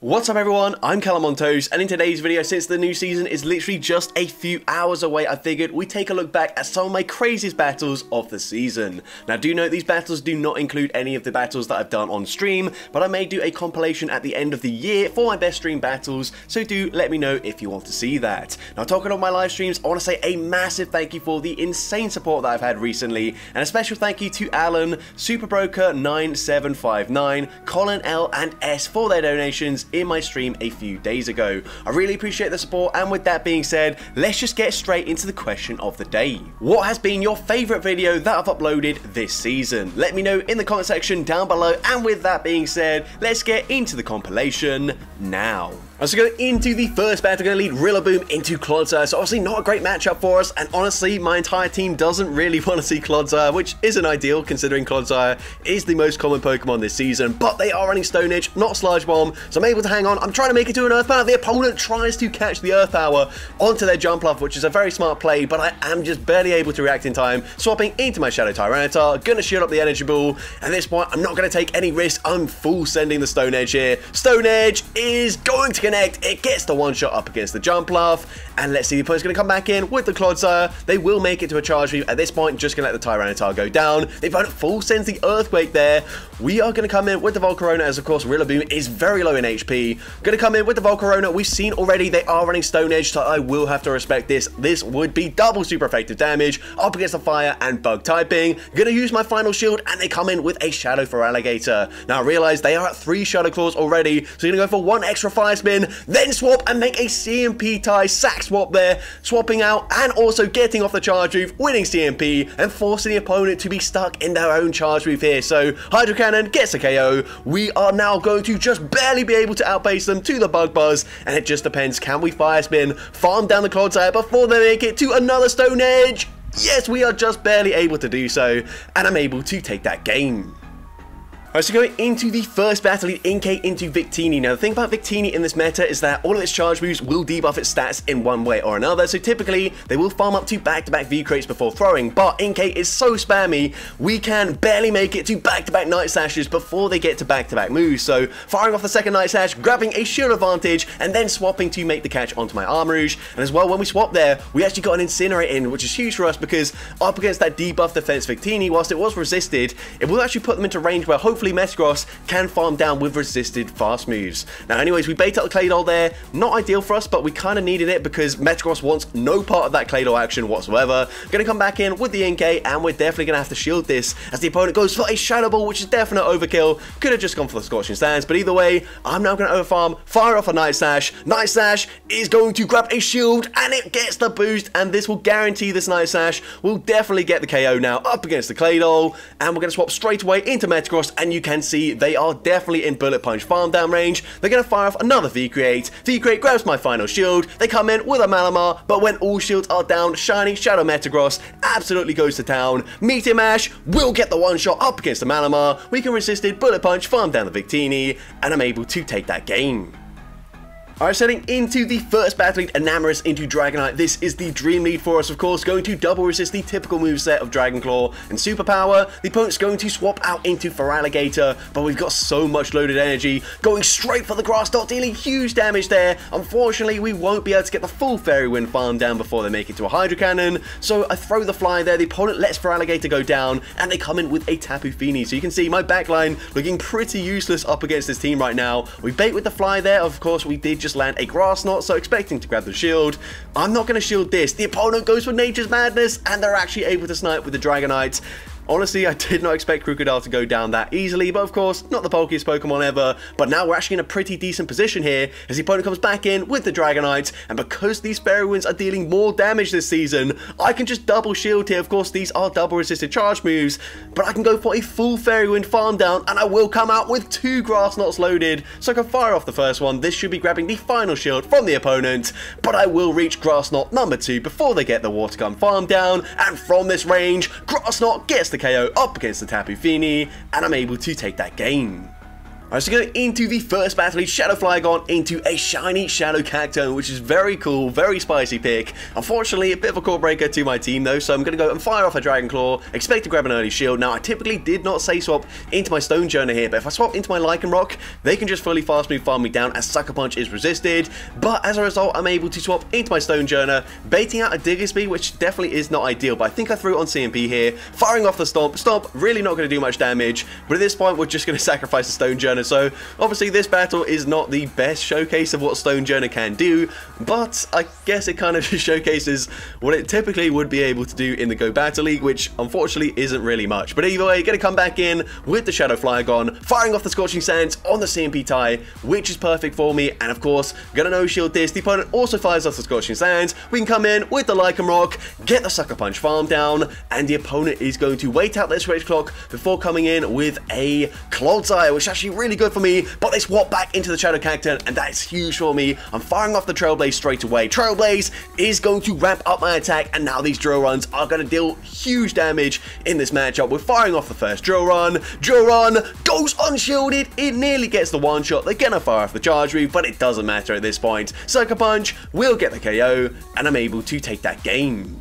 What's up everyone, I'm CallumOnToast, and in today's video, since the new season is literally just a few hours away, I figured we take a look back at some of my craziest battles of the season. Now do note these battles do not include any of the battles that I've done on stream, but I may do a compilation at the end of the year for my best stream battles, so do let me know if you want to see that. Now talking of my live streams, I want to say a massive thank you for the insane support that I've had recently, and a special thank you to Alan, Superbroker9759, Colin L and S for their donations in my stream a few days ago. I really appreciate the support, and with that being said, let's just get straight into the question of the day. What has been your favourite video that I've uploaded this season? Let me know in the comment section down below, and with that being said, let's get into the compilation now. So going into the first battle, going to lead Rillaboom into Clodsire, so obviously not a great matchup for us, and honestly my entire team doesn't really want to see Clodsire, which isn't ideal considering Clodsire is the most common Pokemon this season, but they are running Stone Edge, not Sludge Bomb, so I'm able to hang on. I'm trying to make it to an Earth Power. The opponent tries to catch the Earth Power onto their Jumpluff, which is a very smart play, but I am just barely able to react in time, swapping into my Shadow Tyranitar, going to shield up the Energy Ball. At this point, I'm not going to take any risk. I'm full sending the Stone Edge here. Stone Edge is going to connect. It gets the one shot up against the Jumpluff, and let's see, the opponent's going to come back in with the Clodsire. They will make it to a charge move. At this point, just going to let the Tyranitar go down. The opponent full sends the Earthquake there. We are going to come in with the Volcarona, as of course Rillaboom is very low in HP. Going to come in with the Volcarona. We've seen already they are running Stone Edge, so I will have to respect this. This would be double super effective damage up against the Fire and Bug typing. Going to use my final shield, and they come in with a Shadow for Alligator. Now I realize they are at 3 Shadow Claws already, so you're going to go for 1 extra Fire Spin, then swap and make a CMP tie sack swap there, swapping out and also getting off the charge move, winning CMP and forcing the opponent to be stuck in their own charge move here. So Hydro Cannon gets a KO. We are now going to just barely be able to outpace them to the Bug Buzz, and it just depends, can we Fire Spin, farm down the Clodsire before they make it to another Stone Edge? Yes, we are just barely able to do so, and I'm able to take that game. Alright, so going into the first battle, lead Inkay into Victini. Now, the thing about Victini in this meta is that all of its charge moves will debuff its stats in one way or another, so typically they will farm up to back-to-back V-Crates before throwing, but Inkay is so spammy, we can barely make it to back-to-back Night Slashes before they get to back-to-back moves, so firing off the second Night Slash, grabbing a shield advantage, and then swapping to make the catch onto my Armarouge. And as well, when we swap there, we actually got an Incinerate in, which is huge for us because up against that debuff defense Victini, whilst it was resisted, it will actually put them into range where hopefully Metagross can farm down with resisted fast moves. Now anyways, we bait out the Claydol there, not ideal for us, but we kind of needed it because Metagross wants no part of that Claydol action whatsoever. Gonna come back in with the Inkay, and we're definitely gonna have to shield this as the opponent goes for a Shadow Ball, which is definite overkill. Could have just gone for the Scorching Sands, but either way, I'm now gonna overfarm, fire off a Night Slash. Night Slash is going to grab a shield, and it gets the boost, and this will guarantee this Night Slash will definitely get the KO now up against the Claydol, and we're gonna swap straight away into Metagross, and you can see they are definitely in Bullet Punch farm down range. They're going to fire off another V-Create. V-Create grabs my final shield. They come in with a Malamar, but when all shields are down, Shiny Shadow Metagross absolutely goes to town. Meteor Mash will get the one shot up against the Malamar. We can resist it, Bullet Punch, farm down the Victini, and I'm able to take that game. Alright, setting into the first battle, lead Enamorus into Dragonite. This is the dream lead for us, of course, going to double resist the typical moveset of Dragon Claw and Superpower. The opponent's going to swap out into Feraligatr, but we've got so much loaded energy, going straight for the Grass Knot, dealing huge damage there. Unfortunately, we won't be able to get the full Fairy Wind farm down before they make it to a Hydro Cannon, so I throw the Fly there. The opponent lets Feraligatr go down, and they come in with a Tapu Fini. So you can see my backline looking pretty useless up against this team right now. We bait with the Fly there. Of course, we did just land a Grass Knot, so expecting to grab the shield. I'm not going to shield this. The opponent goes for Nature's Madness, and they're actually able to snipe with the Dragonite. Honestly, I did not expect Krookodile to go down that easily, but of course, not the bulkiest Pokemon ever. But now we're actually in a pretty decent position here, as the opponent comes back in with the Dragonite, and because these Fairy Winds are dealing more damage this season, I can just double shield here. Of course, these are double resisted charge moves, but I can go for a full Fairy Wind farm down, and I will come out with 2 Grass Knots loaded, so I can fire off the first one. This should be grabbing the final shield from the opponent, but I will reach Grass Knot number 2 before they get the Water Gun farm down, and from this range, Grass Knot gets the KO up against the Tapu Fini, and I'm able to take that game. Alright, so going into the first battle, is Shadow Flygon into a shiny Shadow Cacturne, which is very cool, very spicy pick. Unfortunately, a bit of a core breaker to my team though, so I'm going to go and fire off a Dragon Claw, expect to grab an early shield. Now, I typically did not say swap into my Stonejourner here, but if I swap into my Lycanroc, they can just fully fast move farm me down as Sucker Punch is resisted. But as a result, I'm able to swap into my Stonejourner, baiting out a Diggersby, which definitely is not ideal, but I think I threw it on CMP here, firing off the Stomp. Stomp, really not going to do much damage, but at this point, we're just going to sacrifice the Stonejourner. So obviously this battle is not the best showcase of what Stonejourner can do, but I guess it kind of showcases what it typically would be able to do in the Go Battle League, which unfortunately isn't really much. But either way, going to come back in with the Shadow Flygon, firing off the Scorching Sands on the CMP tie, which is perfect for me, and of course, going to no-shield this. The opponent also fires off the Scorching Sands. We can come in with the Lycanroc, get the Sucker Punch farm down, and the opponent is going to wait out their Switch Clock before coming in with a Clodsire, which is actually really good for me, but they swap back into the Shadow Cacturne, and that is huge for me. I'm firing off the Trailblaze straight away. Trailblaze is going to ramp up my attack, and now these drill runs are going to deal huge damage in this matchup. We're firing off the first drill run. Drill run goes unshielded. It nearly gets the one shot. They're going to fire off the charge move, but it doesn't matter at this point. Sucker Punch will get the KO, and I'm able to take that game.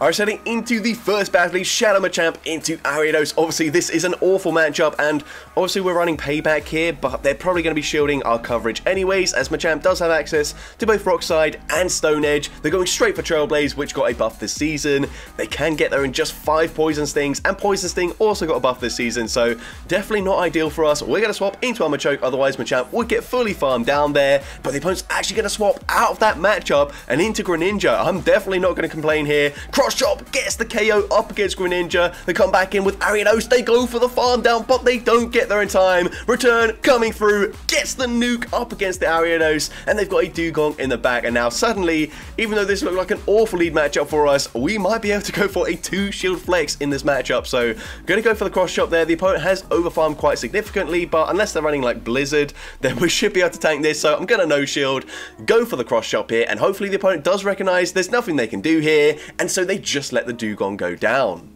Alright, heading into the first battle, Shadow Machamp into Ariados. Obviously, this is an awful matchup, and obviously we're running Payback here, but they're probably going to be shielding our coverage anyways, as Machamp does have access to both Rock Slide and Stone Edge. They're going straight for Trailblaze, which got a buff this season. They can get there in just 5 Poison Stings, and Poison Sting also got a buff this season, so definitely not ideal for us. We're going to swap into Armor Choke, otherwise Machamp would get fully farmed down there, but the opponent's actually going to swap out of that matchup and into Greninja. I'm definitely not going to complain here. Cross Chop gets the KO up against Greninja. They come back in with Ariados. They go for the farm down, but they don't get there in time. Return coming through, gets the nuke up against the Ariados, and they've got a Dugong in the back. And now suddenly, even though this looked like an awful lead matchup for us, we might be able to go for a 2 shield flex in this matchup. So going to go for the cross chop there. The opponent has overfarmed quite significantly, but unless they're running like Blizzard, then we should be able to tank this. So I'm going to no shield, go for the cross chop here, and hopefully the opponent does recognize there's nothing they can do here, and so they just let the Dugong go down.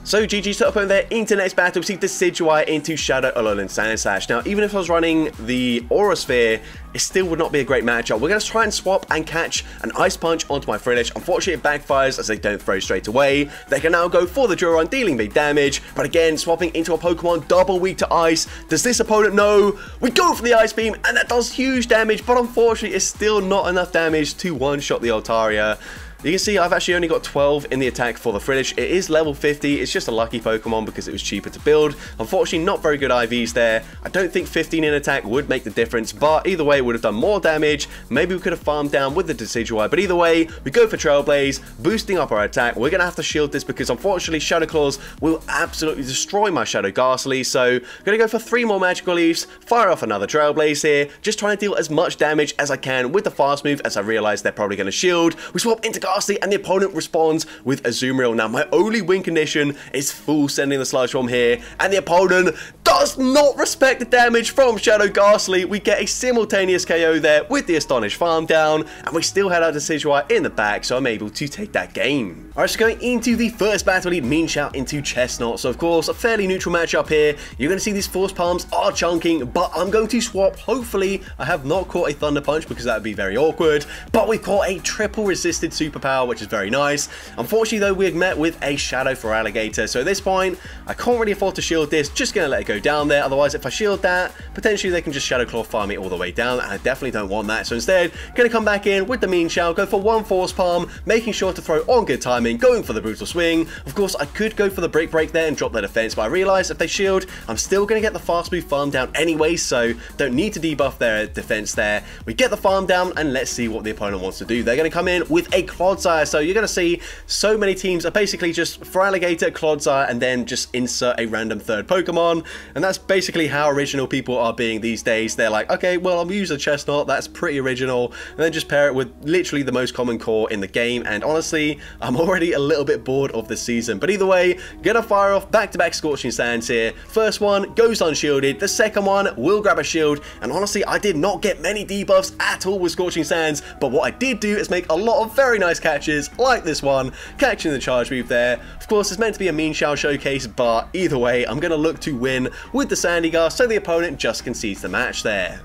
So GG's to opponent there into next battle. We see Decidueye into Shadow Alolan Sandslash. Now, even if I was running the Aura Sphere, it still would not be a great matchup. We're going to try and swap and catch an Ice Punch onto my Frillish. Unfortunately, it backfires as they don't throw straight away. They can now go for the Drill Run, dealing big damage. But again, swapping into a Pokemon double weak to Ice. Does this opponent know? We go for the Ice Beam, and that does huge damage. But unfortunately, it's still not enough damage to one-shot the Altaria. You can see I've actually only got 12 in the attack for the Frillish. It is level 50. It's just a lucky Pokemon because it was cheaper to build. Unfortunately, not very good IVs there. I don't think 15 in attack would make the difference, but either way, it would have done more damage. Maybe we could have farmed down with the Decidueye, but either way, we go for Trailblaze, boosting up our attack. We're going to have to shield this because unfortunately, Shadow Claws will absolutely destroy my Shadow Ghastly. So, I'm going to go for 3 more Magical Leaves, fire off another Trailblaze here, just trying to deal as much damage as I can with the fast move as I realize they're probably going to shield. We swap into Ghastly, and the opponent responds with Azumarill. Now, my only win condition is full sending the Sludge Bomb here, and the opponent does not respect the damage from Shadow Ghastly. We get a simultaneous KO there with the Astonished farm down, and we still had our Decidueye in the back, so I'm able to take that game. Alright, so going into the first battle, lead Mean Shout into Chestnut. So, of course, a fairly neutral matchup here. You're going to see these Force Palms are chunking, but I'm going to swap. Hopefully, I have not caught a Thunder Punch because that would be very awkward, but we've caught a triple resisted superpower, which is very nice. Unfortunately, though, we've met with a Shadow for Alligator, so at this point, I can't really afford to shield this. Just going to let it go down there. Otherwise, if I shield that, potentially they can just Shadow Claw farm it all the way down, and I definitely don't want that. So instead, going to come back in with the Mean Shout, go for 1 Force Palm, making sure to throw on good timing, going for the Brutal Swing. Of course, I could go for the Break there and drop their defense, but I realized if they shield, I'm still going to get the fast move farm down anyway, so don't need to debuff their defense there. We get the farm down, and let's see what the opponent wants to do. They're going to come in with a Clodsire, so you're going to see so many teams are basically just for Alligator, Clodsire, and then just insert a random third Pokemon, and that's basically how original people are being these days. They're like, okay, well, I'll use a Chestnut, that's pretty original, and then just pair it with literally the most common core in the game, and honestly, I'm already a little bit bored of this season. But either way, gonna fire off back-to-back Scorching Sands here. First one goes unshielded, the second one will grab a shield, and honestly, I did not get many debuffs at all with Scorching Sands, but what I did do is make a lot of very nice nice catches like this one, catching the charge move there. Of course, it's meant to be a mean shell showcase, but either way, I'm going to look to win with the Sandy Gar, so the opponent just concedes the match there.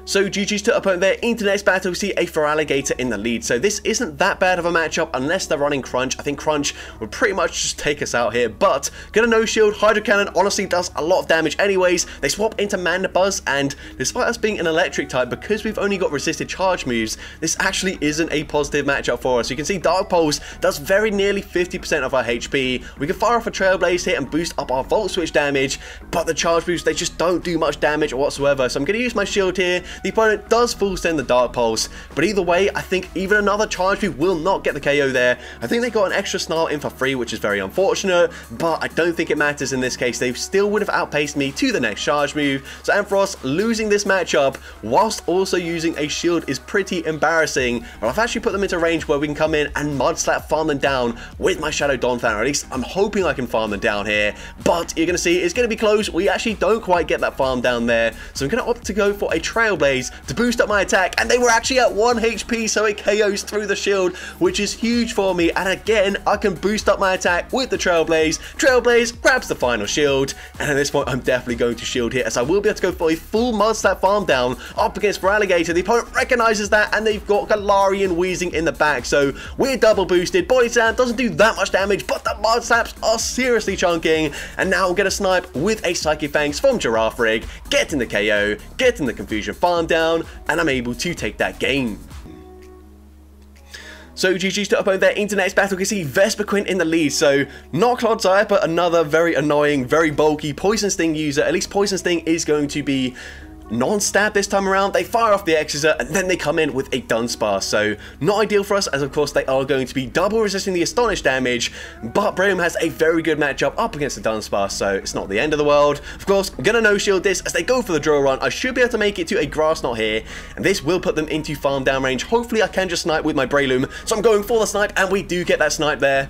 So GG's to opponent there. Into the next battle, we see a Feraligatr in the lead. So this isn't that bad of a matchup unless they're running Crunch. I think Crunch would pretty much just take us out here. But gonna no shield. Hydro Cannon honestly does a lot of damage anyways. They swap into Mana Buzz, and despite us being an electric type, because we've only got resisted charge moves, this actually isn't a positive matchup for us. You can see Dark Pulse does very nearly 50% of our HP. We can fire off a Trailblaze here and boost up our Volt Switch damage, but the charge moves, they just don't do much damage whatsoever. So I'm gonna use my shield here. The opponent does full send the Dark Pulse, but either way, I think even another charge move will not get the KO there. I think they got an extra Snarl in for free, which is very unfortunate, but I don't think it matters in this case. They still would have outpaced me to the next charge move. So Ampharos losing this matchup whilst also using a shield is pretty embarrassing, but I've actually put them into range where we can come in and Mud Slap farm them down with my Shadow Donphan, or at least I'm hoping I can farm them down here, but you're going to see it's going to be close. We actually don't quite get that farm down there, so I'm going to opt to go for a Trailblaze to boost up my attack, and they were actually at 1 HP, so it KOs through the shield, which is huge for me. And again, I can boost up my attack with the Trailblaze. Trailblaze grabs the final shield, and at this point I'm definitely going to shield here, as I will be able to go for a full Mud Slap farm down up against Feraligatr. The opponent recognizes that, and they've got Galarian Wheezing in the back, so we're double boosted. Body Slam doesn't do that much damage, but the Mud Slaps are seriously chunking, and now we'll get a snipe with a Psychic Fangs from Giraffe Rig, getting the KO, getting the Confusion farm down, and I'm able to take that game. So GG's to opponent there. Into next battle, we can see Vespiquen in the lead. So not Clodsire, but another very annoying, very bulky Poison Sting user. At least Poison Sting is going to be non-stab this time around. They fire off the Exeter, and then they come in with a Dunsparce, so not ideal for us, as of course they are going to be double resisting the Astonish damage, but Breum has a very good matchup up against the Dunsparce, so it's not the end of the world. Of course, I'm gonna no-shield this as they go for the drill run. I should be able to make it to a Grass Knot here, and this will put them into farm down range. Hopefully I can just snipe with my Breloom, so I'm going for the snipe, and we do get that snipe there.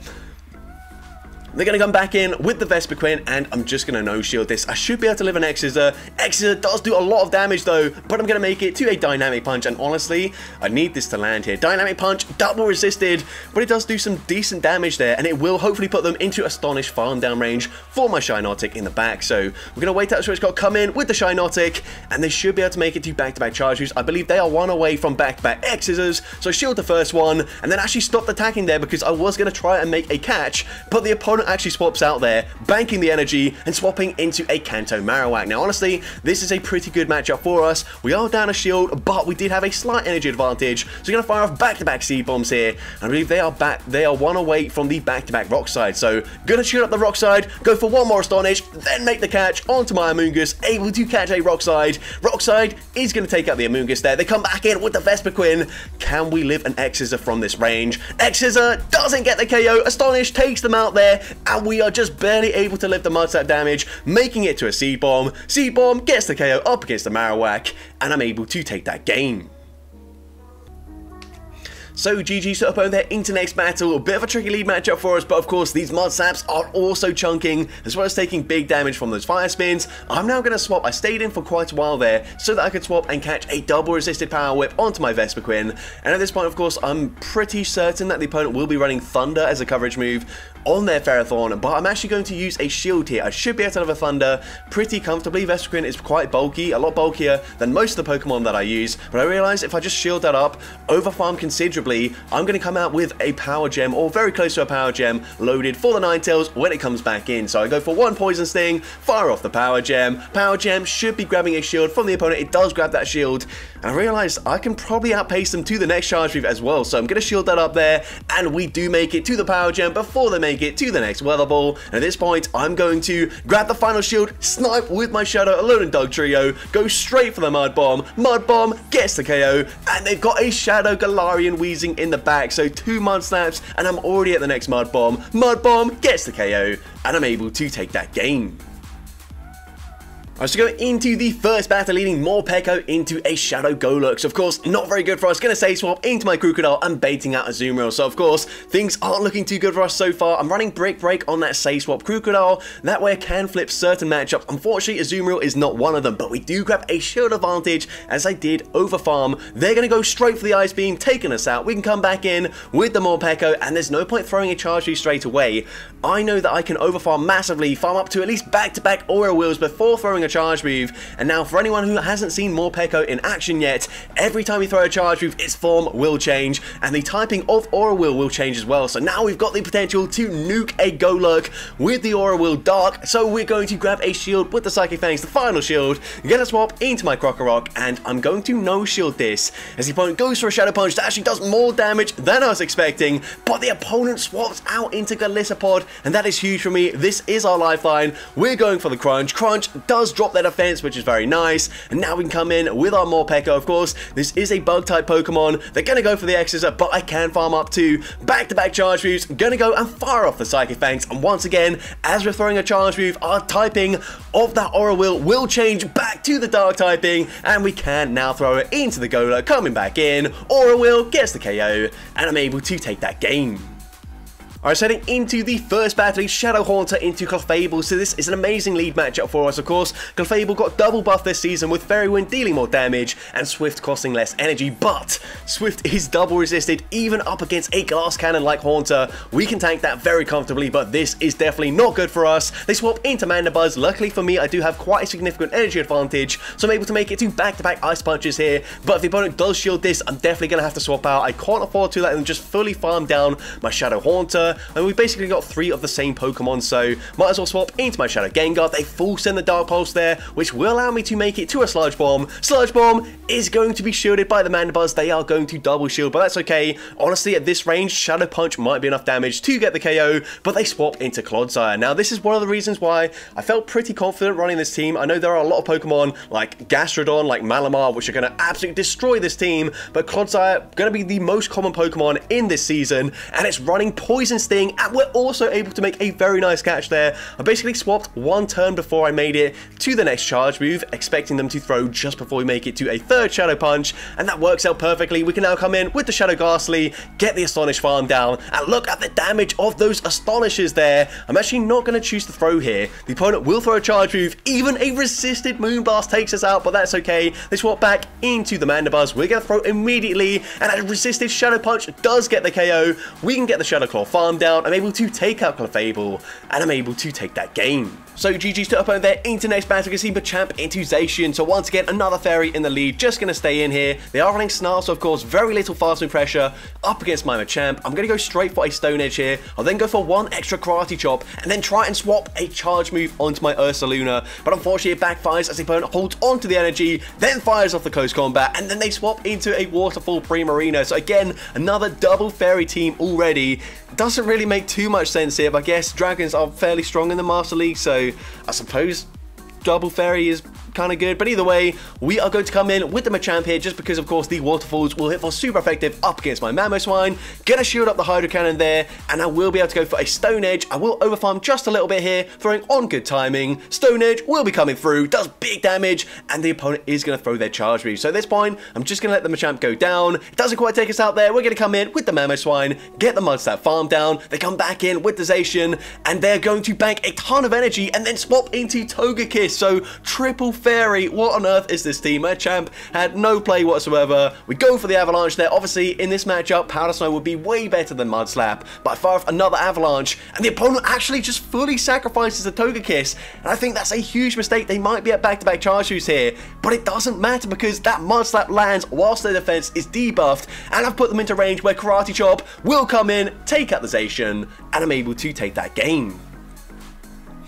They're going to come back in with the Vespiquen, and I'm just going to no-shield this. I should be able to live an Exeter. Exeter does do a lot of damage though, but I'm going to make it to a Dynamic Punch, and honestly, I need this to land here. Dynamic Punch, double resisted, but it does do some decent damage there, and it will hopefully put them into Astonish farm down range for my Shinotic in the back. So we're going to wait out the Switch Card, come in with the Shinotic, and they should be able to make it to back-to-back charge moves. I believe they are one away from back-to-back Exeters, so I shield the first one, and then actually stopped attacking there because I was going to try and make a catch, but the opponent actually swaps out there, banking the energy and swapping into a Kanto Marowak. Now honestly, this is a pretty good matchup for us. We are down a shield, but we did have a slight energy advantage, so we're going to fire off back-to-back Seed Bombs here. I believe they are one away from the back-to-back Rock Side, so gonna shoot up the Rock Side, go for one more Astonish, then make the catch onto my Amoonguss, able to catch a Rock Side. Rock Side is going to take out the Amoonguss there. They come back in with the Vespiquen. Can we live an Exeter from this range? Exeter doesn't get the KO. Astonish takes them out there, and we are just barely able to live the Mud Slap damage, making it to a Seed Bomb. Seed Bomb gets the KO up against the Marowak, and I'm able to take that game. So GG's to opponent there into next battle. A bit of a tricky lead matchup for us, but of course these Mud Slaps are also chunking, as well as taking big damage from those Fire Spins. I'm now going to swap. I stayed in for quite a while there so that I could swap and catch a double resisted Power Whip onto my Vespiquen. And at this point, of course, I'm pretty certain that the opponent will be running Thunder as a coverage move on their Ferrothorn, but I'm actually going to use a shield here. I should be able to have a Thunder pretty comfortably. Vespiquen is quite bulky, a lot bulkier than most of the Pokemon that I use, but I realize if I just shield that up, overfarm considerably, I'm going to come out with a Power Gem, or very close to a Power Gem, loaded for the Ninetales when it comes back in. So I go for one Poison Sting, fire off the Power Gem. Power Gem should be grabbing a shield from the opponent. It does grab that shield, and I realize I can probably outpace them to the next charge move as well. So I'm going to shield that up there, and we do make it to the Power Gem before they make it to the next Weather Ball. And at this point, I'm going to grab the final shield, snipe with my Shadow Alone and Doug trio, go straight for the Mud Bomb. Mud Bomb gets the KO, and they've got a Shadow Galarian Wheezing in the back. So 2 Mud Slaps, and I'm already at the next Mud Bomb. Mud Bomb gets the KO, and I'm able to take that game. Alright, so going into the first battle, leading Morpeko into a Shadow Golux. Of course, not very good for us. Gonna say swap into my Crocodile and baiting out a Azumarill. So of course, things aren't looking too good for us so far. I'm running Brick Break on that say swap Crocodile. That way I can flip certain matchups. Unfortunately, Azumarill is not one of them, but we do grab a shield advantage as I did over farm. They're gonna go straight for the Ice Beam, taking us out. We can come back in with the Morpeko, and there's no point throwing a Charge Boost straight away. I know that I can over farm massively, farm up to at least back-to-back Aura Wheels before throwing a charge move. And now for anyone who hasn't seen Morpeko in action yet, every time you throw a charge move, its form will change, and the typing of Aura Wheel will change as well. So now we've got the potential to nuke a Golurk with the Aura Wheel Dark. So we're going to grab a shield with the Psychic Fangs, the final shield, get a swap into my Krokorok, and I'm going to no shield this as the opponent goes for a Shadow Punch that actually does more damage than I was expecting, but the opponent swaps out into Galissapod, and that is huge for me. This is our lifeline. We're going for the Crunch. Crunch does drop their defense, which is very nice, and now we can come in with our Morpeko. Of course, this is a bug type Pokemon. They're gonna go for the X's, but I can farm up to back-to-back charge moves. Gonna go and fire off the Psychic Fangs, and once again, as we're throwing a charge move, our typing of that Aura Wheel will change back to the Dark typing, and we can now throw it into the Golurk, coming back in. Aura Wheel gets the KO, and I'm able to take that game. Alright, so heading into the first battle, Shadow Haunter into Clefable. So this is an amazing lead matchup for us, of course. Clefable got double buff this season with Fairy Wind dealing more damage and Swift costing less energy, but Swift is double resisted even up against a Glass Cannon like Haunter. We can tank that very comfortably, but this is definitely not good for us. They swap into Mandibuzz. Luckily for me, I do have quite a significant energy advantage, so I'm able to make it to back-to-back Ice Punches here, but if the opponent does shield this, I'm definitely going to have to swap out. I can't afford to let them just fully farm down my Shadow Haunter. And we basically got 3 of the same Pokemon, so might as well swap into my Shadow Gengar. They full send the Dark Pulse there, which will allow me to make it to a Sludge Bomb. Sludge Bomb is going to be shielded by the Mandibuzz. They are going to double shield, but that's okay. Honestly, at this range, Shadow Punch might be enough damage to get the KO, but they swap into Clodsire. Now, this is one of the reasons why I felt pretty confident running this team. I know there are a lot of Pokemon like Gastrodon, like Malamar, which are going to absolutely destroy this team, but Clodsire going to be the most common Pokemon in this season, and it's running Poison Sting, and we're also able to make a very nice catch there. I basically swapped one turn before I made it to the next charge move, expecting them to throw just before we make it to a third Shadow Punch, and that works out perfectly. We can now come in with the Shadow Ghastly, get the Astonish farm down, and look at the damage of those Astonishes there. I'm actually not going to choose to throw here. The opponent will throw a charge move. Even a resisted Moonblast takes us out, but that's okay. They swap back into the Mandibuzz. We're going to throw immediately, and a resisted Shadow Punch does get the KO. We can get the Shadow Claw farm down. I'm able to take out Clefable, and I'm able to take that game. So GG's to opponent there into next battle. You can see Machamp into Zacian. So once again, another Fairy in the lead, just going to stay in here. They are running Snarl, so of course, very little fast move pressure up against my Machamp. I'm going to go straight for a Stone Edge here. I'll then go for one extra Karate Chop, and then try and swap a charge move onto my Ursaluna. But unfortunately, it backfires as the opponent holds onto the energy, then fires off the close combat, and then they swap into a Waterfall Primarina. So again, another double Fairy team already. Doesn't really make too much sense here, but I guess Dragons are fairly strong in the Master League, so I suppose double Fairy is kind of good. But either way, we are going to come in with the Machamp here, just because of course the Waterfalls will hit for super effective up against my Mamoswine. Gonna shield up the Hydro Cannon there, and I will be able to go for a Stone Edge. I will overfarm just a little bit here, throwing on good timing. Stone Edge will be coming through, does big damage, and the opponent is going to throw their charge move. So at this point, I'm just going to let the Machamp go down. It doesn't quite take us out there. We're going to come in with the Mamoswine, get the Mudslap farm down. They come back in with the Zacian, and they're going to bank a ton of energy and then swap into Togekiss. So triple Fairy. What on earth is this team? Machamp had no play whatsoever. We go for the Avalanche there. Obviously, in this matchup, Powder Snow would be way better than Mudslap, but I fire off another Avalanche, and the opponent actually just fully sacrifices the Togekiss, and I think that's a huge mistake. They might be at back-to-back charge moves here, but it doesn't matter because that Mudslap lands whilst their defense is debuffed, and I've put them into range where Karate Chop will come in, take out the Zacian, and I'm able to take that game.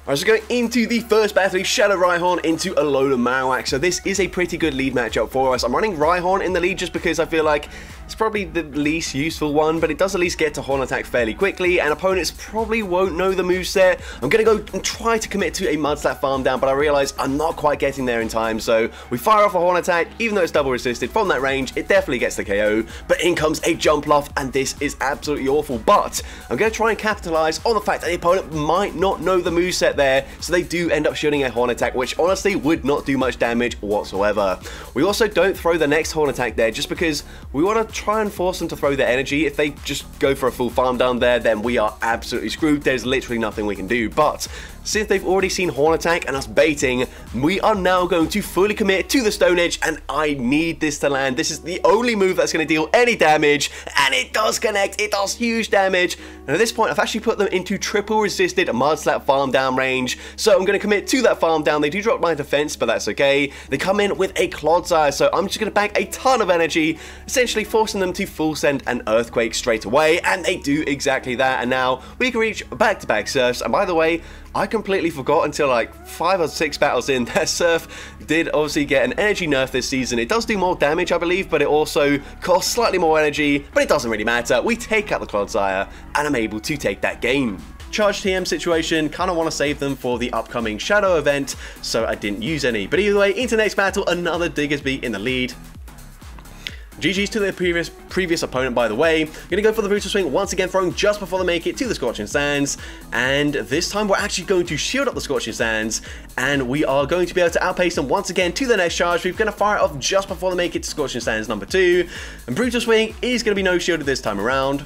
Alright, so going into the first battle, Shadow Rhyhorn into Alola Marowak. So this is a pretty good lead matchup for us. I'm running Rhyhorn in the lead just because I feel like It's probably the least useful one, but it does at least get to Horn Attack fairly quickly, and opponents probably won't know the moveset. I'm going to go and try to commit to a Mudslap farm down, but I realise I'm not quite getting there in time, so we fire off a Horn Attack. Even though it's double resisted from that range, it definitely gets the KO, but in comes a Jump Luff, and this is absolutely awful. But I'm going to try and capitalise on the fact that the opponent might not know the moveset there, so they do end up shielding a Horn Attack, which honestly would not do much damage whatsoever. We also don't throw the next Horn Attack there just because we want to try and force them to throw their energy. If they just go for a full farm down there, then we are absolutely screwed. There's literally nothing we can do. But since they've already seen Horn Attack and us baiting, we are now going to fully commit to the Stone Edge, and I need this to land. This is the only move that's going to deal any damage, and it does connect. It does huge damage. And at this point, I've actually put them into triple resisted Mudslap farm down range, so I'm going to commit to that farm down. They do drop my defense, but that's okay. They come in with a Clodsire, so I'm just going to bank a ton of energy, essentially forcing them to full send an Earthquake straight away, and they do exactly that. And now we can reach back-to-back Surfs. And by the way, I completely forgot until like 5 or 6 battles in that Surf did obviously get an energy nerf this season. It does do more damage, I believe, but it also costs slightly more energy, but it doesn't really matter. We take out the Clodsire, and I'm able to take that game. Charge TM situation, kind of want to save them for the upcoming Shadow event, so I didn't use any. But either way, into next battle, another Diggersby in the lead. GG's to their previous opponent, by the way. Gonna go for the Brutal Swing once again, throwing just before they make it to the Scorching Sands. And this time we're actually going to shield up the Scorching Sands, and we are going to be able to outpace them once again to the next charge. We're going to fire it off just before they make it to Scorching Sands number 2. And Brutal Swing is going to be no shielded this time around.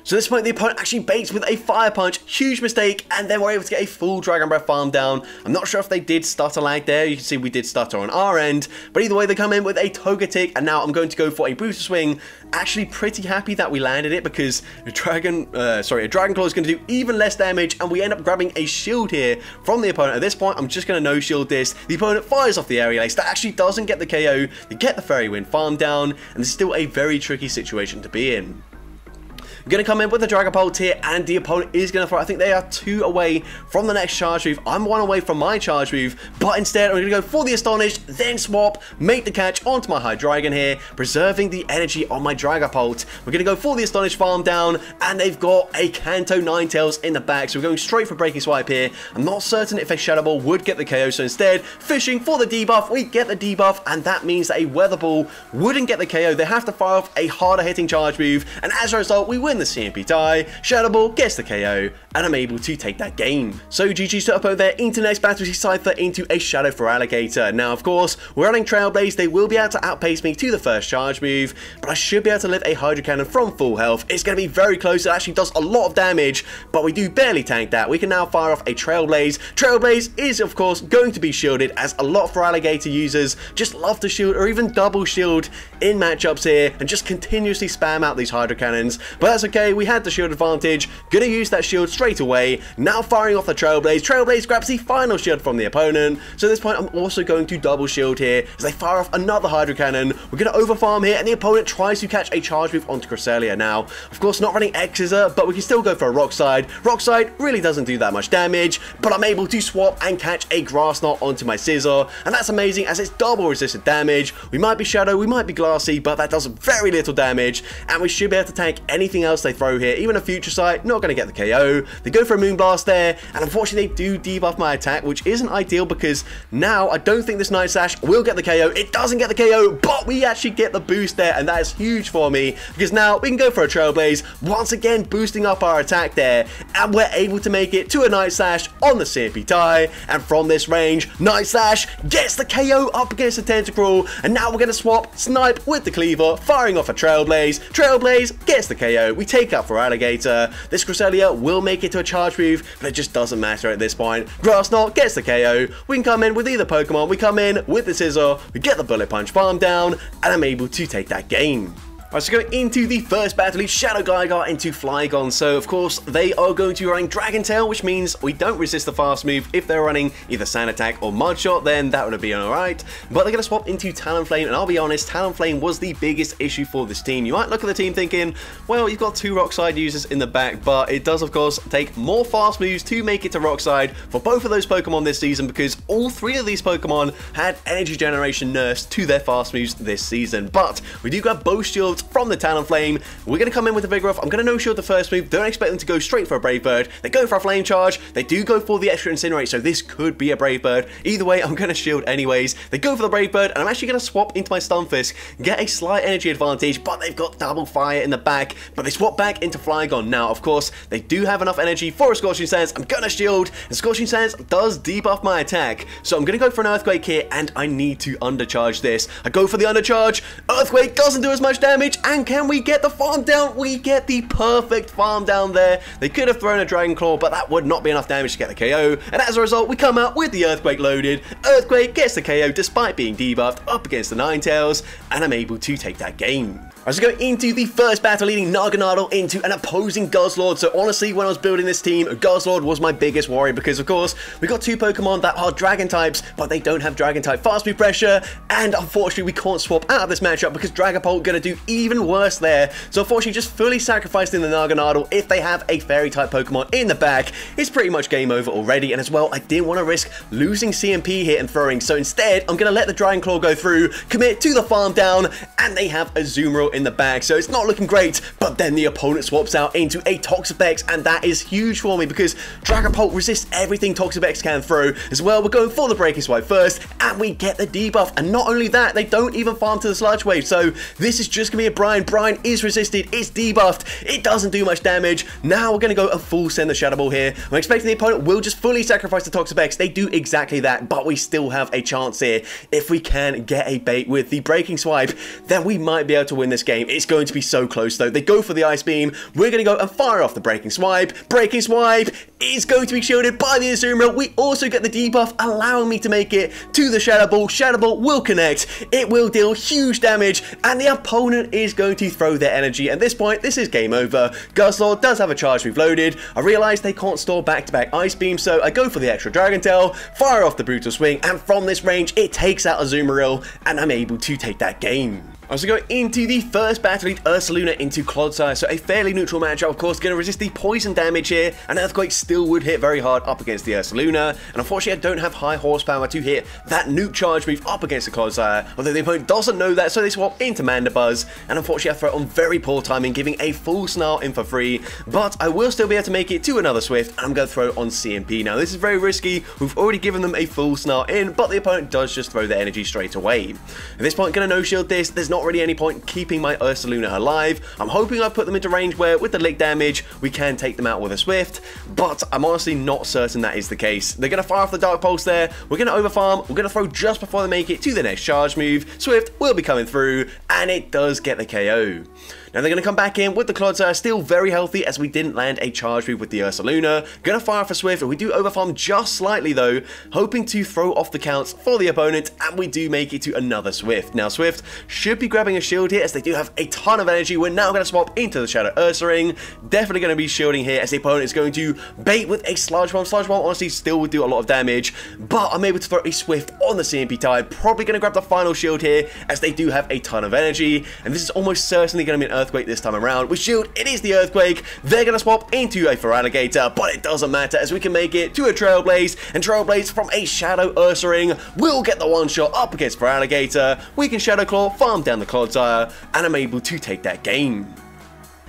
So at this point, the opponent actually baits with a Fire Punch, huge mistake, and then we're able to get a full Dragon Breath farm down. I'm not sure if they did stutter lag there. You can see we did stutter on our end, but either way, they come in with a Togetic, and now I'm going to go for a Brutal Swing. Actually pretty happy that we landed it, because a Dragon Claw is going to do even less damage, and we end up grabbing a shield here from the opponent. At this point, I'm just going to no-shield this. The opponent fires off the Aerial Ace. That actually doesn't get the KO. They get the Fairy Wind farm down, and it's still a very tricky situation to be in. I'm going to come in with the Dragapult here, and the opponent is going to throw. I think they are 2 away from the next charge move. I'm 1 away from my charge move, but instead I'm going to go for the Astonished, then swap, make the catch onto my Hydreigon here, preserving the energy on my Dragapult. We're going to go for the Astonished farm down, and they've got a Kanto Ninetales in the back, so we're going straight for Breaking Swipe here. I'm not certain if a Shadow Ball would get the KO, so instead, fishing for the debuff, we get the debuff, and that means that a Weather Ball wouldn't get the KO. They have to fire off a harder hitting charge move, and as a result, we win the CMP tie. Shadow Ball gets the KO, and I'm able to take that game. So GG's to opponent there into next battle. Cypher into a Shadow for Alligator. Now, of course, we're running Trailblaze. They will be able to outpace me to the first charge move, but I should be able to live a Hydro Cannon from full health. It's going to be very close. It actually does a lot of damage, but we do barely tank that. We can now fire off a Trailblaze. Trailblaze is, of course, going to be shielded, as a lot for Alligator users just love to shield or even double shield in matchups here and just continuously spam out these Hydro Cannons, but that's okay. We had the shield advantage, gonna use that shield straight away. Now firing off the Trailblaze. Trailblaze grabs the final shield from the opponent, so at this point I'm also going to double shield here as they fire off another Hydro Cannon. We're gonna overfarm here, and the opponent tries to catch a charge move onto Cresselia. Now, of course, not running X-Scissor, but we can still go for a Rock Slide. Rock Slide really doesn't do that much damage, but I'm able to swap and catch a Grass Knot onto my Scissor, and that's amazing as it's double resisted damage. We might be Shadow, we might be Glassy, but that does very little damage, and we should be able to tank anything else they throw here. Even a Future Sight, not going to get the KO. They go for a Moonblast there, and unfortunately they do debuff my attack, which isn't ideal because now I don't think this Night Slash will get the KO. It doesn't get the KO, but we actually get the boost there, and that is huge for me because now we can go for a Trailblaze, once again boosting up our attack there, and we're able to make it to a Night Slash on the CMP tie, and from this range, Night Slash gets the KO up against the Tentacruel, and now we're going to swap Snipe with the Cleaver, firing off a Trailblaze. Trailblaze gets the KO. We take up for Alligator. This Cresselia will make it to a charge move, but it just doesn't matter at this point. Grass Knot gets the KO. We can come in with either Pokemon. We come in with the Scissor, we get the Bullet Punch farm down, and I'm able to take that game. Alright, so going into the first battle, it's Shadow Gygar into Flygon. So, of course, they are going to be running Dragon Tail, which means we don't resist the fast move. If they're running either Sand Attack or Mud Shot, then that would be alright. But they're going to swap into Talonflame, and I'll be honest, Talonflame was the biggest issue for this team. You might look at the team thinking, well, you've got 2 Rock Slide users in the back, but it does, of course, take more fast moves to make it to Rock Slide for both of those Pokemon this season, because all 3 of these Pokemon had energy generation nerfs to their fast moves this season. But we do grab both shields from the Talonflame. We're going to come in with a Vigoroth. I'm going to no-shield the first move. Don't expect them to go straight for a Brave Bird. They go for a Flame Charge. They do go for the extra Incinerate, so this could be a Brave Bird. Either way, I'm going to shield anyways. They go for the Brave Bird, and I'm actually going to swap into my Stunfisk, get a slight energy advantage, but they've got double fire in the back. But they swap back into Flygon. Now, of course, they do have enough energy for a Scorching Sands. I'm going to shield, and Scorching Sands does debuff my attack. So I'm going to go for an Earthquake here, and I need to undercharge this. I go for the undercharge. Earthquake doesn't do as much damage, and can we get the farm down? We get the perfect farm down there. They could have thrown a Dragon Claw, but that would not be enough damage to get the KO. And as a result, we come out with the Earthquake loaded. Earthquake gets the KO despite being debuffed up against the Ninetales, and I'm able to take that game. Alright, so go into the first battle, leading Naganadel into an opposing Guzzlord. So honestly, when I was building this team, Guzzlord was my biggest worry because, of course, we got 2 Pokemon that are Dragon types, but they don't have Dragon type fast move pressure, and unfortunately, we can't swap out of this matchup because Dragapult going to do even worse there. So unfortunately, just fully sacrificing the Naganadel. If they have a Fairy type Pokemon in the back, it's pretty much game over already. And as well, I didn't want to risk losing CMP here and throwing, so instead, I'm going to let the Dragon Claw go through, commit to the farm down, and they have a Azumarill in the back, so it's not looking great. But then the opponent swaps out into a Toxapex, and that is huge for me because Dragapult resists everything Toxapex can throw. As well, we're going for the Breaking Swipe first, and we get the debuff. And not only that, they don't even farm to the Sludge Wave, so this is just gonna be a Brine. Brine is resisted, it's debuffed, it doesn't do much damage. Now we're gonna go a full send the Shadow Ball here. I'm expecting the opponent will just fully sacrifice the Toxapex. They do exactly that, but we still have a chance here. If we can get a bait with the Breaking Swipe, then we might be able to win this game. It's going to be so close though. They go for the Ice Beam. We're going to go and fire off the Breaking Swipe. Breaking Swipe is going to be shielded by the Azumarill. We also get the debuff, allowing me to make it to the Shadow Ball. Shadow Ball will connect. It will deal huge damage, and the opponent is going to throw their energy. At this point, this is game over. Guzzlord does have a charge move loaded. I realize they can't store back-to-back Ice Beam, so I go for the extra Dragon Tail, fire off the Brutal Swing, and from this range, it takes out Azumarill, and I'm able to take that game. So going into the first battle, lead Ursaluna into Clodsire. So a fairly neutral matchup, of course, going to resist the poison damage here. And Earthquake still would hit very hard up against the Ursaluna. And unfortunately, I don't have high horsepower to hit that nuke charge move up against the Clodsire. Although the opponent doesn't know that, so they swap into Mandibuzz. And unfortunately, I throw it on very poor timing, giving a full Snarl in for free. But I will still be able to make it to another Swift. And I'm going to throw it on CMP. Now, this is very risky. We've already given them a full Snarl in, but the opponent does just throw their energy straight away. At this point, going to no-shield this. There's not really any point keeping my Ursaluna alive. I'm hoping I've put them into range where with the lick damage we can take them out with a Swift, but I'm honestly not certain that is the case. They're going to fire off the Dark Pulse there. We're going to overfarm. We're going to throw just before they make it to the next charge move. Swift will be coming through, and it does get the KO. Now they're going to come back in with the Clodsire, still very healthy as we didn't land a charge move with the Ursaluna. Going to fire off a Swift, and we do overfarm just slightly though, hoping to throw off the counts for the opponent, and we do make it to another Swift. Now Swift should be grabbing a shield here as they do have a ton of energy. We're now going to swap into the Shadow Ursaring. Definitely going to be shielding here as the opponent is going to bait with a Sludge Bomb. Sludge Bomb honestly still would do a lot of damage, but I'm able to throw a Swift on the CMP type. Probably going to grab the final shield here as they do have a ton of energy, and this is almost certainly going to be an Earthquake this time around. With shield, it is the Earthquake. They're going to swap into a Feraligatr, but it doesn't matter as we can make it to a Trailblaze, and Trailblaze from a Shadow Ursaring will get the one shot up against Feraligatr. We can Shadow Claw, farm down the Clodsire, and I'm able to take that game.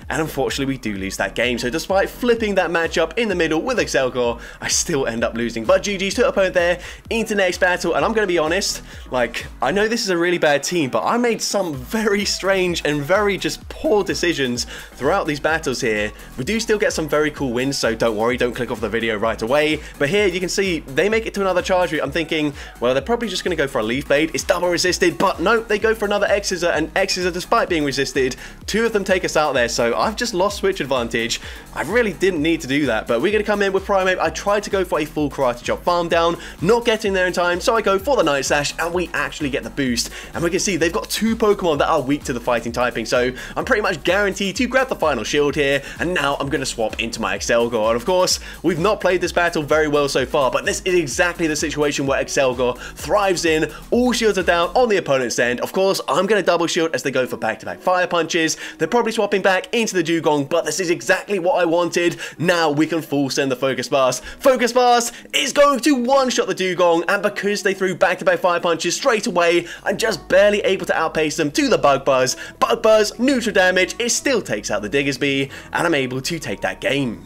And unfortunately, we do lose that game. So despite flipping that matchup in the middle with Excelgor, I still end up losing. But GG's to opponent there into next battle. And I'm going to be honest, like, I know this is a really bad team, but I made some very strange and very just poor decisions throughout these battles here. We do still get some very cool wins, so don't worry, don't click off the video right away. But here you can see they make it to another charge route. I'm thinking, well, they're probably just going to go for a Leaf Blade. It's double resisted, but no, they go for another X-Scissor, and X-Scissor, despite being resisted, 2 of them take us out there. So I've just lost switch advantage. I really didn't need to do that, but we're going to come in with Primeape. I tried to go for a full Karate Chop farm down, not getting there in time, so I go for the Night Slash, and we actually get the boost. And we can see they've got 2 Pokemon that are weak to the fighting typing, so I'm pretty much guaranteed to grab the final shield here, and now I'm going to swap into my Excelgor. And of course, we've not played this battle very well so far, but this is exactly the situation where Excelgor thrives in. All shields are down on the opponent's end. Of course, I'm going to double shield as they go for back-to-back fire punches. They're probably swapping back into the Dugong, but this is exactly what I wanted. Now we can full send the Focus Blast. Focus Blast is going to one-shot the Dugong, and because they threw back-to-back fire punches straight away, I'm just barely able to outpace them to the Bug Buzz. Bug Buzz, neutral damage, it still takes out the Diggersby, and I'm able to take that game.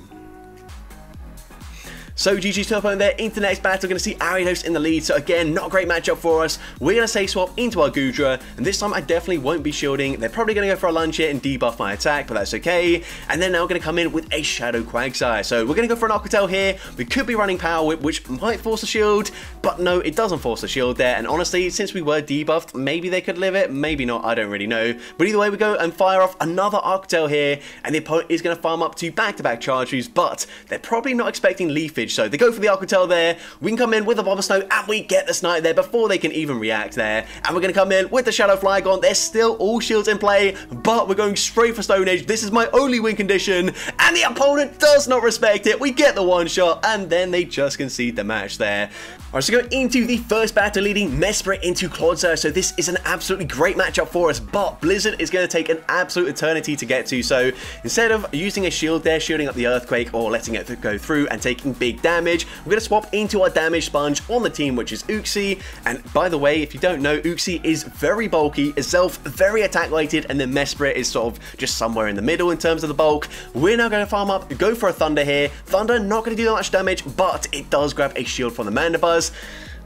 So GG's to opponent there. Into the next battle, going to see Ariados in the lead. So again, not a great matchup for us. We're going to say swap into our Goodra, and this time I definitely won't be shielding. They're probably going to go for a lunge here and debuff my attack, but that's okay. And then now we're going to come in with a Shadow Quagsire. So we're going to go for an Aquatel here. We could be running Power Whip, which might force a shield, but no, it doesn't force a shield there. And honestly, since we were debuffed, maybe they could live it, maybe not, I don't really know. But either way, we go and fire off another Aquatel here, and the opponent is going to farm up to back-to-back charge moves, but they're probably not expecting Leafage, so they go for the Aquatel there. We can come in with a Bombasnow, and we get the Snipe there before they can even react there. And we're going to come in with the Shadow Flygon. There's still all shields in play, but we're going straight for Stone Age. This is my only win condition, and the opponent does not respect it. We get the one shot, and then they just concede the match there. Alright, so going into the first battle, leading Mesprit into Clodsire. So this is an absolutely great matchup for us, but Blizzard is going to take an absolute eternity to get to. So instead of using a shield there, shielding up the Earthquake or letting it go through and taking big damage, we're going to swap into our damage sponge on the team, which is Uxie. And by the way, if you don't know, Uxie is very bulky, itself very attack weighted, and then Mesprit is sort of just somewhere in the middle in terms of the bulk. We're now going to farm up, go for a Thunder here. Thunder not going to do that much damage, but it does grab a shield from the Mandibuzz.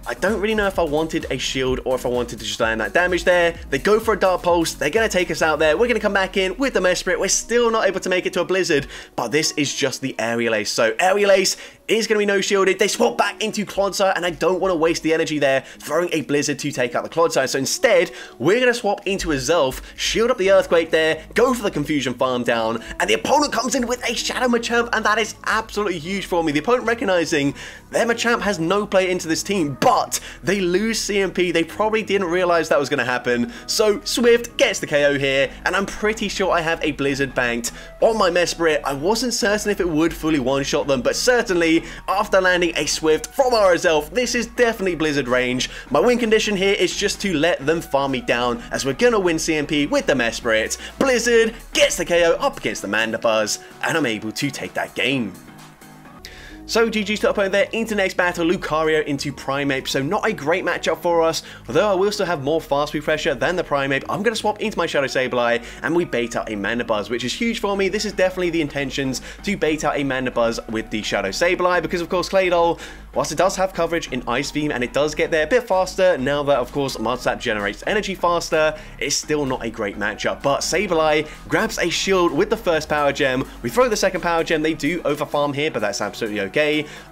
I don't really know if I wanted a shield or if I wanted to just land that damage there. They go for a Dark Pulse. They're going to take us out there. We're going to come back in with the Mesprit. We're still not able to make it to a Blizzard, but this is just the Aerial Ace. So Aerial Ace is going to be no shielded. They swap back into Clodsire, and I don't want to waste the energy there throwing a Blizzard to take out the Clodsire. So instead, we're going to swap into a Zelf, shield up the Earthquake there, go for the Confusion farm down, and the opponent comes in with a Shadow Machamp, and that is absolutely huge for me. The opponent recognizing their Machamp has no play into this team, but they lose CMP. They probably didn't realize that was going to happen. So Swift gets the KO here, and I'm pretty sure I have a Blizzard banked on my Mesprit. I wasn't certain if it would fully one-shot them, but certainly after landing a Swift from RSL, this is definitely Blizzard range. My win condition here is just to let them farm me down, as we're gonna win CMP with the Mesprit. Blizzard gets the KO up against the Mandibuzz, and I'm able to take that game. So GG's to opponent there. Into next battle, Lucario into Primeape. So not a great matchup for us, although I will still have more fast move pressure than the Primeape. I'm going to swap into my Shadow Sableye, and we bait out a Mandibuzz, which is huge for me. This is definitely the intentions, to bait out a Mandibuzz with the Shadow Sableye, because of course Claydol, whilst it does have coverage in Ice Beam and it does get there a bit faster, now that of course Mud Slap generates energy faster, it's still not a great matchup. But Sableye grabs a shield with the first Power Gem. We throw the second Power Gem. They do overfarm here, but that's absolutely okay.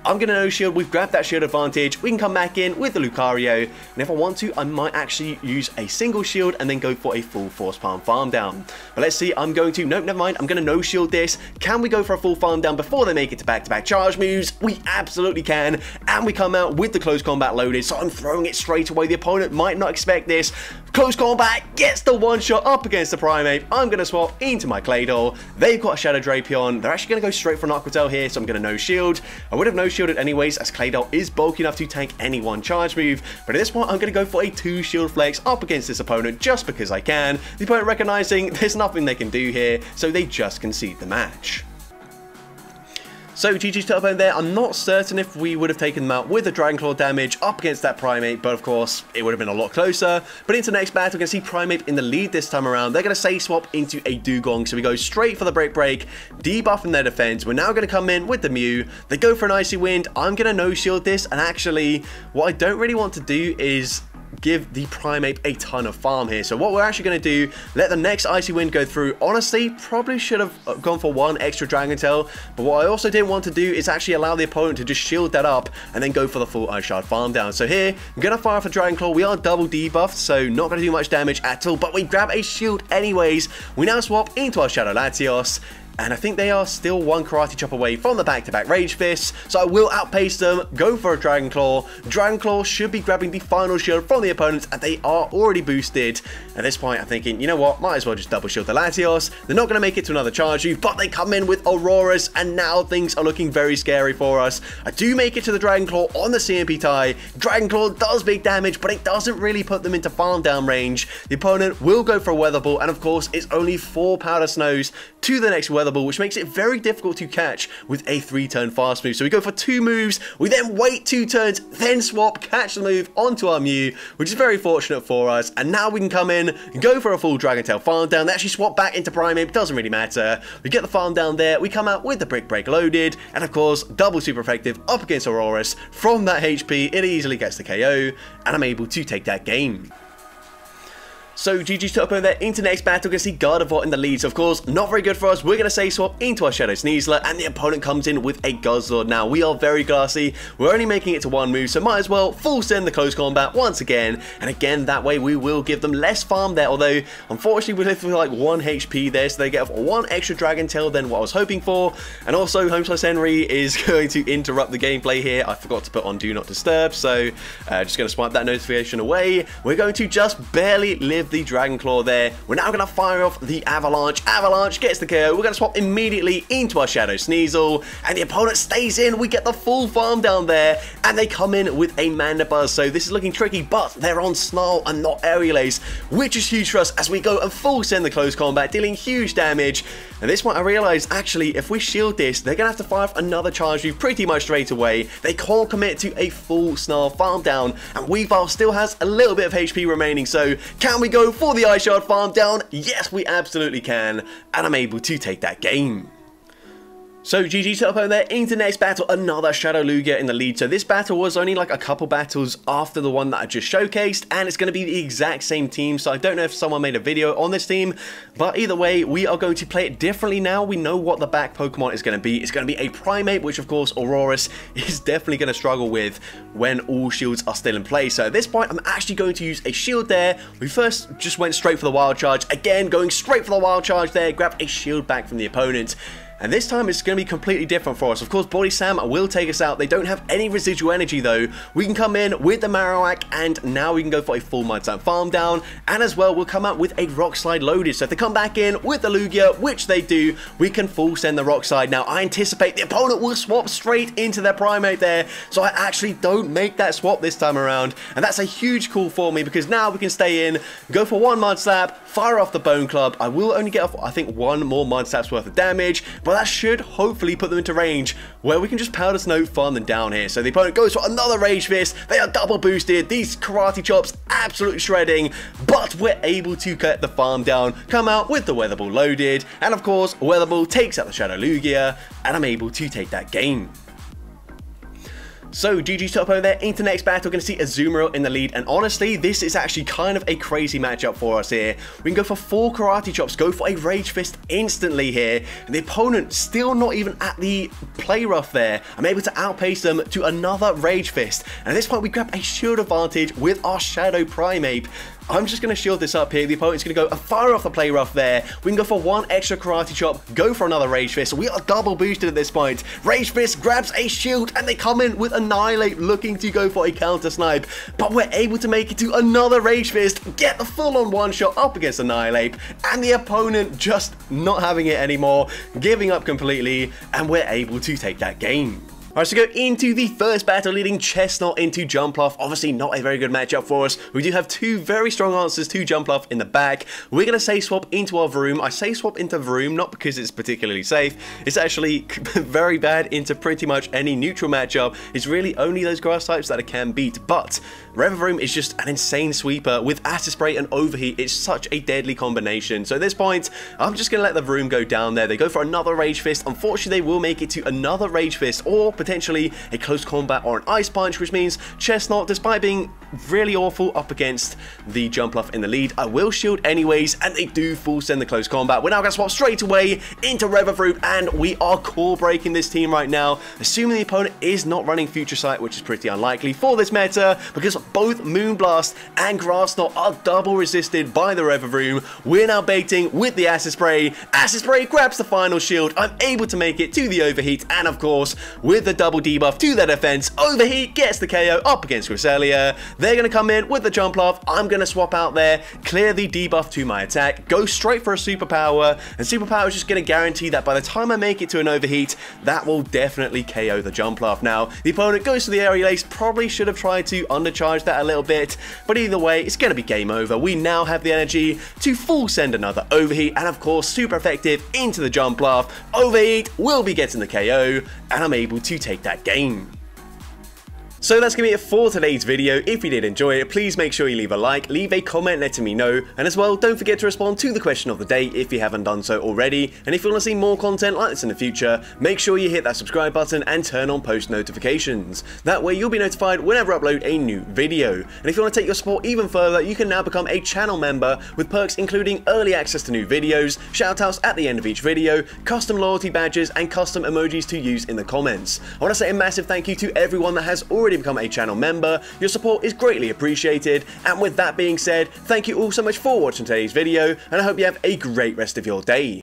I'm going to no shield. We've grabbed that shield advantage. We can come back in with the Lucario, and if I want to, I might actually use a single shield and then go for a full Force Palm farm down. But let's see. I'm going to, nope, never mind. I'm going to no shield this. Can we go for a full farm down before they make it to back-to-back charge moves? We absolutely can, and we come out with the close combat loaded, so I'm throwing it straight away. The opponent might not expect this. Close combat gets the one shot up against the Primeape. I'm going to swap into my Claydol. They've got a Shadow Drapion. They're actually going to go straight for an Aquatel here, so I'm going to no shield. I would have no shielded anyways, as Claydol is bulky enough to tank any one charge move, but at this point I'm going to go for a 2 shield flex up against this opponent just because I can. The opponent recognizing there's nothing they can do here, so they just concede the match. So GG's to opponent there. I'm not certain if we would have taken them out with the Dragon Claw damage up against that Primeape, but of course it would have been a lot closer. But into the next battle, we're going to see Primeape in the lead this time around. They're going to say swap into a Dugong, so we go straight for the break, debuffing their defense. We're now going to come in with the Mew. They go for an Icy Wind. I'm going to no shield this, and actually what I don't really want to do is give the Primeape a ton of farm here. So what we're actually going to do, let the next Icy Wind go through. Honestly, probably should have gone for one extra Dragon Tail, but what I also didn't want to do is actually allow the opponent to just shield that up and then go for the full Ice Shard farm down. So here, I'm going to fire off a Dragon Claw. We are double debuffed, so not going to do much damage at all, but we grab a shield anyways. We now swap into our Shadow Latios, and I think they are still one Karate Chop away from the back-to-back Rage Fists, so I will outpace them, go for a Dragon Claw. Dragon Claw should be grabbing the final shield from the opponents, and they are already boosted. At this point, I'm thinking, you know what, might as well just double shield the Latios. They're not going to make it to another charge move, but they come in with Auroras, and now things are looking very scary for us. I do make it to the Dragon Claw on the CMP tie. Dragon Claw does big damage, but it doesn't really put them into farm down range. The opponent will go for a Weather Ball, and of course, it's only 4 Powder Snows to the next Weather Ball, which makes it very difficult to catch with a 3-turn fast move. So we go for 2 moves, we then wait 2 turns, then swap, catch the move onto our Mew, which is very fortunate for us. And now we can come in, go for a full Dragon Tail farm down. They actually swap back into Primeape, doesn't really matter. We get the farm down there, we come out with the Brick Break loaded, and of course, double super effective up against Auroras. From that HP, it easily gets the KO, and I'm able to take that game. So GG's to opponent there into next battle. We're going to see Gardevoir in the lead. So of course, not very good for us. We're going to say swap into our Shadow Sneasler, and the opponent comes in with a Guzzlord. Now, we are very glassy. We're only making it to 1 move, so might as well full send the close combat once again. And again, that way we will give them less farm there. Although, unfortunately, we live with like 1 HP there, so they get 1 extra Dragon Tail than what I was hoping for. And also, Home// Henry is going to interrupt the gameplay here. I forgot to put on Do Not Disturb, so just going to swipe that notification away. We're going to just barely live the Dragon Claw there. We're now going to fire off the Avalanche. Avalanche gets the KO. We're going to swap immediately into our Shadow Sneasel, and the opponent stays in. We get the full farm down there, and they come in with a Mandibuzz. So this is looking tricky, but they're on Snarl and not Aerial Ace, which is huge for us as we go and full send the close combat, dealing huge damage. And this point I realized, actually, if we shield this, they're going to have to fire off another charge move pretty much straight away. They can't commit to a full Snarl farm down, and Weavile still has a little bit of HP remaining. So can we go for the Ice Shard farm down? Yes, we absolutely can, and I'm able to take that game. So GG to opponent there into next battle, another Shadow Lugia in the lead. So this battle was only like a couple battles after the one that I just showcased, and it's going to be the exact same team. So I don't know if someone made a video on this team, but either way, we are going to play it differently now. We know what the back Pokemon is going to be. It's going to be a Primeape, which of course Auroras is definitely going to struggle with when all shields are still in place. So at this point, I'm actually going to use a shield there. We first just went straight for the Wild Charge. Again, going straight for the Wild Charge there, grab a shield back from the opponent. And this time it's going to be completely different for us. Of course, Body Sam will take us out. They don't have any residual energy though. We can come in with the Marowak, and now we can go for a full Mud Slam farm down. And as well, we'll come out with a Rock Slide loaded. So if they come back in with the Lugia, which they do, we can full send the Rock Slide. Now, I anticipate the opponent will swap straight into their Primeape there. So I actually don't make that swap this time around. And that's a huge call for me, because now we can stay in, go for 1 Mud Slap, fire off the Bone Club. I will only get off, I think, 1 more Mud Slap's worth of damage, but that should hopefully put them into range where we can just Powder Snow farm them down here. So the opponent goes for another Rage Fist. They are double boosted. These Karate Chops absolutely shredding, but we're able to cut the farm down, come out with the Weather Ball loaded, and of course, Weather Ball takes out the Shadow Lugia, and I'm able to take that game. So GG's to opponent there into next battle. We're going to see Azumarill in the lead, and honestly, this is actually kind of a crazy matchup for us here. We can go for 4 Karate Chops, go for a Rage Fist instantly here, and the opponent still not even at the play rough there. I'm able to outpace them to another Rage Fist, and at this point we grab a shield advantage with our Shadow Primeape. I'm just going to shield this up here. The opponent's going to go a fire off the play rough there. We can go for 1 extra Karate Chop, go for another Rage Fist. We are double boosted at this point. Rage Fist grabs a shield, and they come in with Annihilate, looking to go for a counter snipe. But we're able to make it to another Rage Fist, get the full-on one-shot up against Annihilate, and the opponent just not having it anymore, giving up completely, and we're able to take that game. Alright, so go into the first battle, leading Chestnut into Jumpluff. Obviously not a very good matchup for us. We do have 2 very strong answers to Jumpluff in the back. We're going to say swap into our Vroom. I say swap into Vroom not because it's particularly safe. It's actually very bad into pretty much any neutral matchup. It's really only those grass types that it can beat. But Revavroom is just an insane sweeper. With Acid Spray and Overheat, it's such a deadly combination. So at this point, I'm just going to let the Vroom go down there. They go for another Rage Fist. Unfortunately, they will make it to another Rage Fist, or potentially a close combat or an Ice Punch, which means Chestnut, despite being really awful up against the Jumpluff in the lead. I will shield anyways, and they do full send the close combat. We're now going to swap straight away into Reverfruit, and we are core breaking this team right now, assuming the opponent is not running Future Sight, which is pretty unlikely for this meta, because both Moonblast and Grass Knot are double resisted by the Reverfruit. We're now baiting with the Acid Spray. Acid Spray grabs the final shield. I'm able to make it to the Overheat, and of course, with the double debuff to their defense, Overheat gets the KO up against Cresselia. They're going to come in with the Jumpluff. I'm going to swap out there, clear the debuff to my attack, go straight for a Superpower, and Superpower is just going to guarantee that by the time I make it to an Overheat, that will definitely KO the Jumpluff. Now, the opponent goes to the Aerial Ace, probably should have tried to undercharge that a little bit, but either way, it's going to be game over. We now have the energy to full send another Overheat, and of course, super effective into the Jumpluff. Overheat will be getting the KO, and I'm able to take that game. So that's going to be it for today's video. If you did enjoy it, please make sure you leave a like, leave a comment letting me know, and as well, don't forget to respond to the question of the day if you haven't done so already. And if you want to see more content like this in the future, make sure you hit that subscribe button and turn on post notifications. That way you'll be notified whenever I upload a new video. And if you want to take your support even further, you can now become a channel member with perks including early access to new videos, shoutouts at the end of each video, custom loyalty badges, and custom emojis to use in the comments. I want to say a massive thank you to everyone that has already become a channel member. Your support is greatly appreciated, and with that being said, thank you all so much for watching today's video, and I hope you have a great rest of your day.